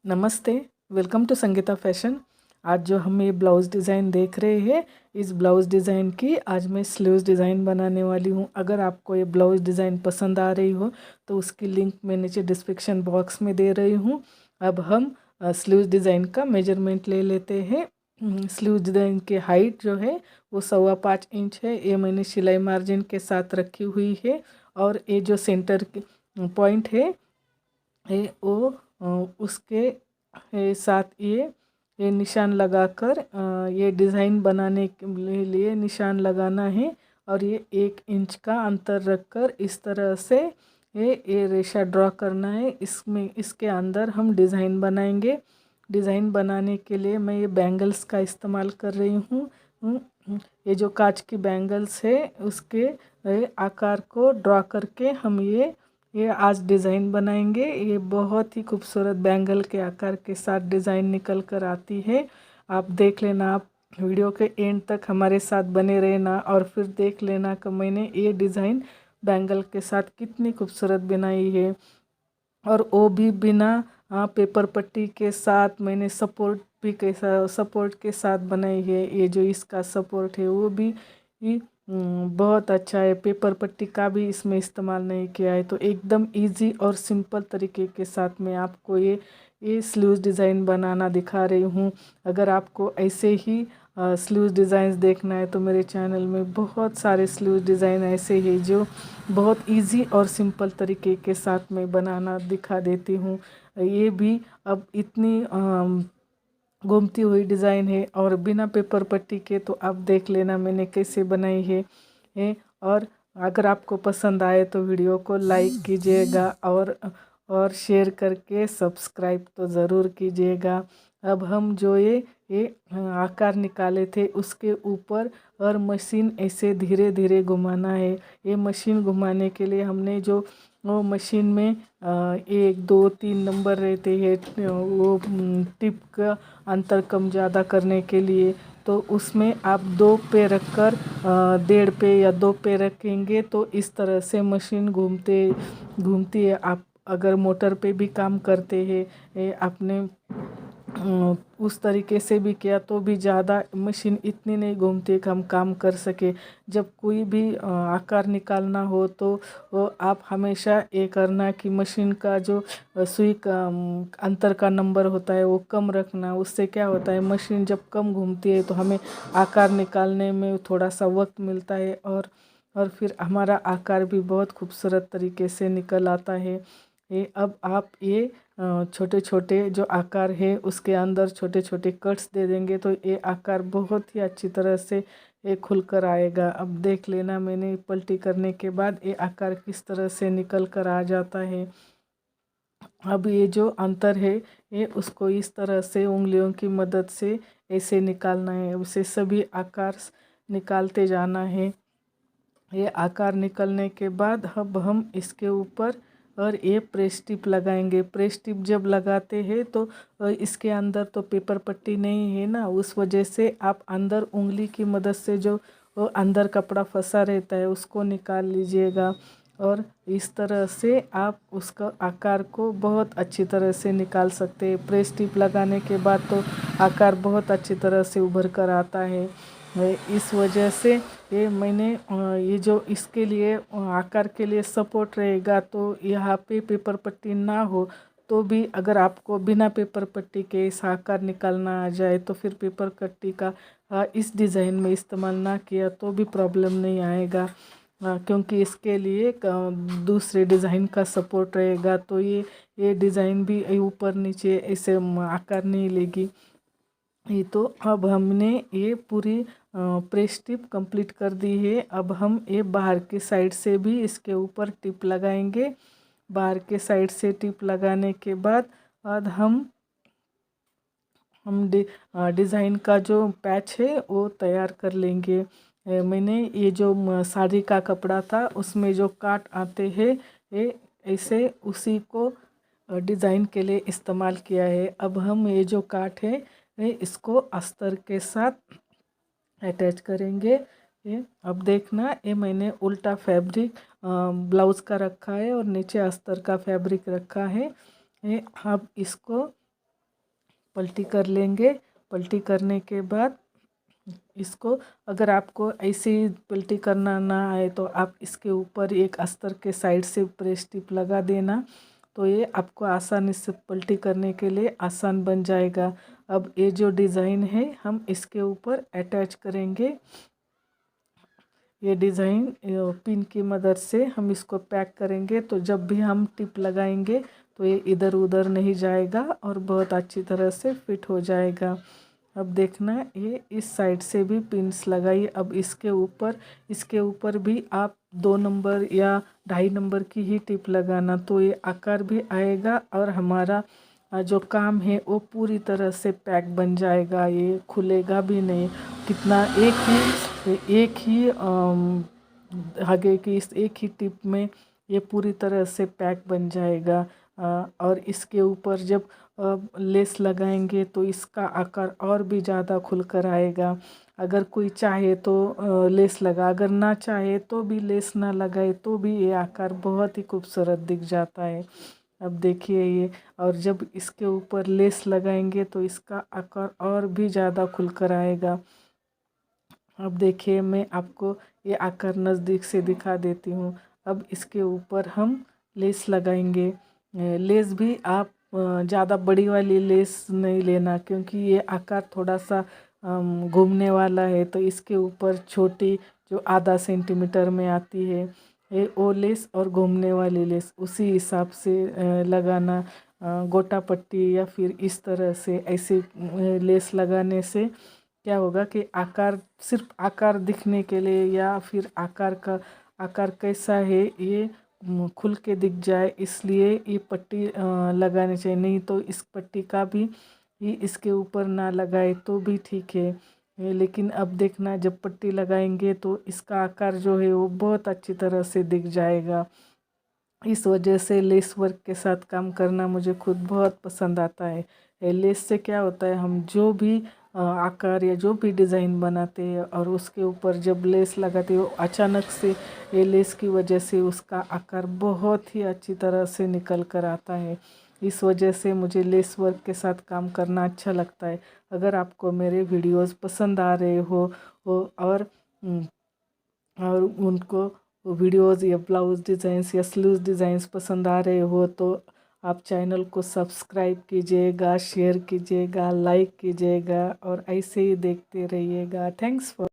नमस्ते। Welcome to Sangeeta fashion. आज जो हम ये ब्लाउज़ डिज़ाइन देख रहे हैं, इस ब्लाउज़ डिज़ाइन की आज मैं स्लीव्स डिज़ाइन बनाने वाली हूँ। अगर आपको ये ब्लाउज़ डिज़ाइन पसंद आ रही हो तो उसकी लिंक मैं नीचे डिस्क्रिप्शन बॉक्स में दे रही हूँ। अब हम स्लीव्स डिज़ाइन का मेजरमेंट ले लेते हैं। स्लीव्स डिज़ाइन की हाइट जो है वो 5.25 इंच है। ये मैंने सिलाई मार्जिन के साथ रखी हुई है। और ये जो सेंटर पॉइंट है वो उसके साथ ये निशान लगाकर ये डिज़ाइन बनाने के लिए निशान लगाना है। और ये 1 इंच का अंतर रखकर इस तरह से ये रेशा ड्रॉ करना है। इसमें इसके अंदर हम डिज़ाइन बनाएंगे। डिज़ाइन बनाने के लिए मैं ये बैंगल्स का इस्तेमाल कर रही हूँ। ये जो कांच की बैंगल्स है उसके आकार को ड्रॉ करके हम ये आज डिज़ाइन बनाएंगे। ये बहुत ही खूबसूरत बैंगल के आकार के साथ डिज़ाइन निकल कर आती है। आप देख लेना, आप वीडियो के एंड तक हमारे साथ बने रहना और फिर देख लेना कि मैंने ये डिज़ाइन बैंगल के साथ कितनी खूबसूरत बनाई है। और वो भी बिना पेपर पट्टी के साथ मैंने सपोर्ट भी कैसा सपोर्ट के साथ बनाई है। ये जो इसका सपोर्ट है वो भी बहुत अच्छा है। पेपर पट्टी का भी इसमें इस्तेमाल नहीं किया है। तो एकदम इजी और सिंपल तरीके के साथ मैं आपको ये स्लीव्स डिज़ाइन बनाना दिखा रही हूँ। अगर आपको ऐसे ही स्लीव्स डिज़ाइंस देखना है तो मेरे चैनल में बहुत सारे स्लीव्स डिज़ाइन ऐसे हैं जो बहुत इजी और सिंपल तरीके के साथ मैं बनाना दिखा देती हूँ। ये भी अब इतनी घूमती हुई डिज़ाइन है और बिना पेपर पट्टी के, तो आप देख लेना मैंने कैसे बनाई है। और अगर आपको पसंद आए तो वीडियो को लाइक कीजिएगा और शेयर करके सब्सक्राइब तो ज़रूर कीजिएगा। अब हम जो ये आकार निकाले थे उसके ऊपर और मशीन ऐसे धीरे धीरे घुमाना है। ये मशीन घुमाने के लिए हमने जो वो मशीन में 1 2 3 नंबर रहते हैं, वो टिप का अंतर कम ज़्यादा करने के लिए, तो उसमें आप 2 पे रखकर 1.5 पे या 2 पे रखेंगे तो इस तरह से मशीन घूमती है। आप अगर मोटर पे भी काम करते हैं आपने उस तरीके से भी किया तो भी ज़्यादा मशीन इतनी नहीं घूमती कि हम काम कर सके। जब कोई भी आकार निकालना हो तो वो आप हमेशा ये करना कि मशीन का जो सुई का अंतर का नंबर होता है वो कम रखना। उससे क्या होता है, मशीन जब कम घूमती है तो हमें आकार निकालने में थोड़ा सा वक्त मिलता है और फिर हमारा आकार भी बहुत खूबसूरत तरीके से निकल आता है। ये अब आप ये छोटे छोटे जो आकार है उसके अंदर छोटे छोटे कट्स दे देंगे तो ये आकार बहुत ही अच्छी तरह से ये खुल कर आएगा। अब देख लेना, मैंने पलटी करने के बाद ये आकार किस तरह से निकल कर आ जाता है। अब ये जो अंतर है ये उसको इस तरह से उंगलियों की मदद से ऐसे निकालना है। उसे सभी आकार निकालते जाना है। ये आकार निकलने के बाद अब हम इसके ऊपर और ये प्रेस टिप लगाएंगे। प्रेस टिप जब लगाते हैं तो इसके अंदर तो पेपर पट्टी नहीं है ना, उस वजह से आप अंदर उंगली की मदद से जो वो अंदर कपड़ा फंसा रहता है उसको निकाल लीजिएगा। और इस तरह से आप उसका आकार को बहुत अच्छी तरह से निकाल सकते हैं। प्रेस टिप लगाने के बाद तो आकार बहुत अच्छी तरह से उभर कर आता है। इस वजह से ये मैंने ये जो इसके लिए आकार के लिए सपोर्ट रहेगा, तो यहाँ पे पेपर पट्टी ना हो तो भी अगर आपको बिना पेपर पट्टी के इस आकार निकालना आ जाए तो फिर पेपर पट्टी का इस डिज़ाइन में इस्तेमाल ना किया तो भी प्रॉब्लम नहीं आएगा। क्योंकि इसके लिए दूसरे डिज़ाइन का सपोर्ट रहेगा तो ये डिज़ाइन भी ऊपर नीचे ऐसे आकार नहीं लेगी। ये तो अब हमने ये पूरी प्रेस टिप कंप्लीट कर दी है। अब हम ये बाहर की साइड से भी इसके ऊपर टिप लगाएंगे। बाहर के साइड से टिप लगाने के बाद हम डिज़ाइन का जो पैच है वो तैयार कर लेंगे। मैंने ये जो साड़ी का कपड़ा था उसमें जो काट आते हैं ये ऐसे उसी को डिज़ाइन के लिए इस्तेमाल किया है। अब हम ये जो काट है इसको अस्तर के साथ अटैच करेंगे। ये अब देखना, ये मैंने उल्टा फैब्रिक ब्लाउज़ का रखा है और नीचे अस्तर का फैब्रिक रखा है। ये अब इसको पलटी कर लेंगे। पलटी करने के बाद इसको, अगर आपको ऐसे ही पलटी करना ना आए तो आप इसके ऊपर एक अस्तर के साइड से प्रेस टिप लगा देना, तो ये आपको आसानी से पलटी करने के लिए आसान बन जाएगा। अब ये जो डिज़ाइन है हम इसके ऊपर अटैच करेंगे। ये डिज़ाइन पिन की मदद से हम इसको पैक करेंगे, तो जब भी हम टिप लगाएंगे तो ये इधर उधर नहीं जाएगा और बहुत अच्छी तरह से फिट हो जाएगा। अब देखना, ये इस साइड से भी पिन्स लगाइए। अब इसके ऊपर भी आप 2 नंबर या 2.5 नंबर की ही टिप लगाना, तो ये आकार भी आएगा और हमारा जो काम है वो पूरी तरह से पैक बन जाएगा, ये खुलेगा भी नहीं। कितना एक ही धागे की इस एक ही टिप में ये पूरी तरह से पैक बन जाएगा। और इसके ऊपर जब लेस लगाएंगे तो इसका आकार और भी ज़्यादा खुलकर आएगा। अगर कोई चाहे तो लेस लगा, अगर ना चाहे तो भी लेस ना लगाए तो भी ये आकार बहुत ही खूबसूरत दिख जाता है। अब देखिए ये, और जब इसके ऊपर लेस लगाएंगे तो इसका आकार और भी ज़्यादा खुलकर आएगा। अब देखिए मैं आपको ये आकार नज़दीक से दिखा देती हूँ। अब इसके ऊपर हम लेस लगाएंगे। लेस भी आप ज़्यादा बड़ी वाली लेस नहीं लेना, क्योंकि ये आकार थोड़ा सा घूमने वाला है, तो इसके ऊपर छोटी जो आधा सेंटीमीटर में आती है ये वो लेस, और घूमने वाली लेस उसी हिसाब से लगाना। गोटा पट्टी या फिर इस तरह से ऐसे लेस लगाने से क्या होगा कि आकार, सिर्फ आकार दिखने के लिए या फिर आकार कैसा है ये खुल के दिख जाए, इसलिए ये पट्टी लगानी चाहिए। नहीं तो इस पट्टी का भी ही इसके ऊपर ना लगाए तो भी ठीक है। लेकिन अब देखना, जब पट्टी लगाएंगे तो इसका आकार जो है वो बहुत अच्छी तरह से दिख जाएगा। इस वजह से लेस वर्क के साथ काम करना मुझे खुद बहुत पसंद आता है। लेस से क्या होता है, हम जो भी आकार या जो भी डिज़ाइन बनाते हैं और उसके ऊपर जब लेस लगाते हैं, अचानक से ये लेस की वजह से उसका आकार बहुत ही अच्छी तरह से निकल कर आता है। इस वजह से मुझे लेस वर्क के साथ काम करना अच्छा लगता है। अगर आपको मेरे वीडियोस पसंद आ रहे हो और उनको वीडियोस या ब्लाउज डिज़ाइंस या स्लीव्स डिज़ाइंस पसंद आ रहे हो तो आप चैनल को सब्सक्राइब कीजिएगा, शेयर कीजिएगा, लाइक कीजिएगा और ऐसे ही देखते रहिएगा। Thanks for